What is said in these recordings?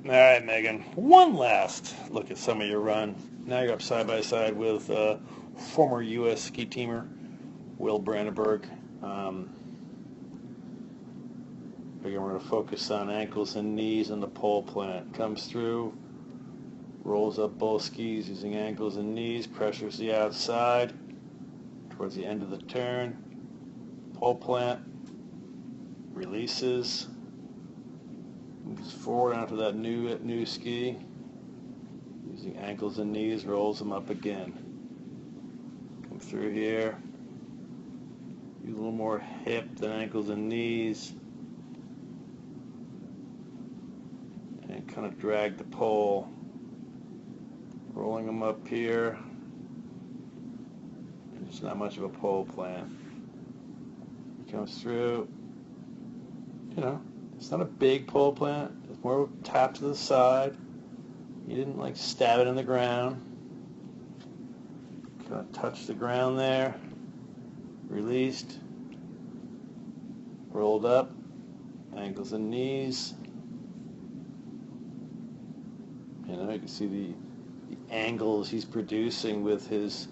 All right, Megan. One last look at some of your run. Now you're up side by side with former U.S. ski teamer Will Brandenburg. Again, we're going to focus on ankles and knees and the pole plant. Comes through, rolls up both skis using ankles and knees, pressures the outside towards the end of the turn. Pole plant, releases, moves forward onto that new ski, using ankles and knees, rolls them up again. Come through here, use a little more hip than ankles and knees, and kind of drag the pole, rolling them up here. It's not much of a pole plant. He comes through, it's not a big pole plant. It's more of a tap to the side. You didn't like stab it in the ground. Kind of touch the ground there. Released. Rolled up. Ankles and knees. You can see the angles he's producing with his,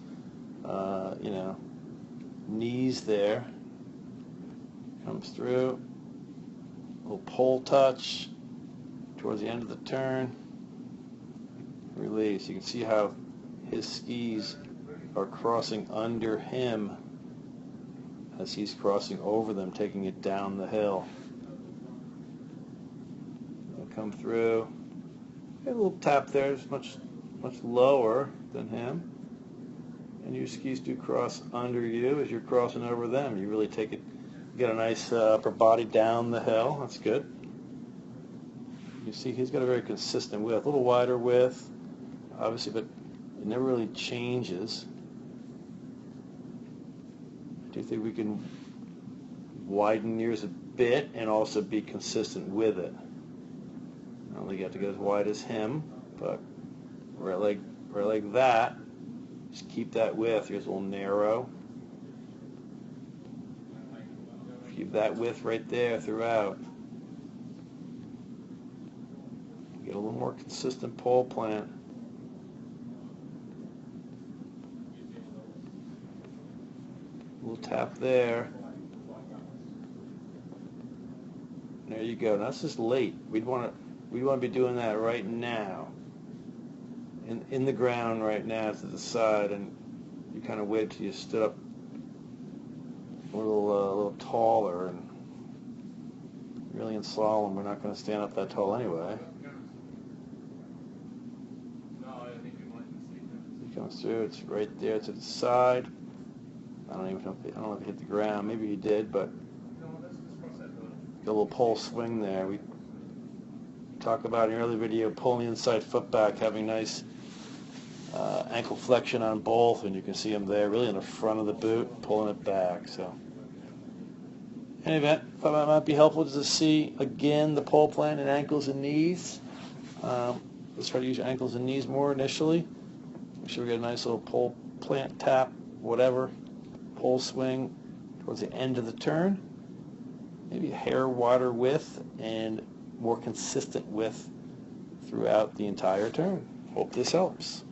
knees there. Comes through. Little pole touch towards the end of the turn. Release. You can see how his skis are crossing under him as he's crossing over them, taking it down the hill. They'll come through. A little tap there. It's much lower than him. And your skis do cross under you as you're crossing over them. You really take it. You get a nice upper body down the hill. That's good. You see he's got a very consistent width, a little wider width, obviously, but it never really changes. I do think we can widen yours a bit and also be consistent with it. I don't think you have to go as wide as him, but right like that. Just keep that width. Here's a little narrow. Keep that width right there throughout. Get a little more consistent pole plant. A little tap there. There you go. Now, that's just late. We'd want to be doing that right now. In the ground right now to the side, and you kind of wait till you stood up a little taller. And really in slalom, we're not going to stand up that tall anyway. He comes through. It's right there to the side. I don't know if he hit the ground. Maybe he did, but got a little pole swing there. We talked about in an earlier video, pulling the inside foot back, having nice ankle flexion on both, and you can see him there, really in the front of the boot, pulling it back. So, in any event, thought it might be helpful to see again the pole plant in ankles and knees. Let's try to use your ankles and knees more initially. Make sure we get a nice little pole plant tap, whatever, pole swing towards the end of the turn. Maybe a hair wider width and more consistent width throughout the entire turn. Hope this helps.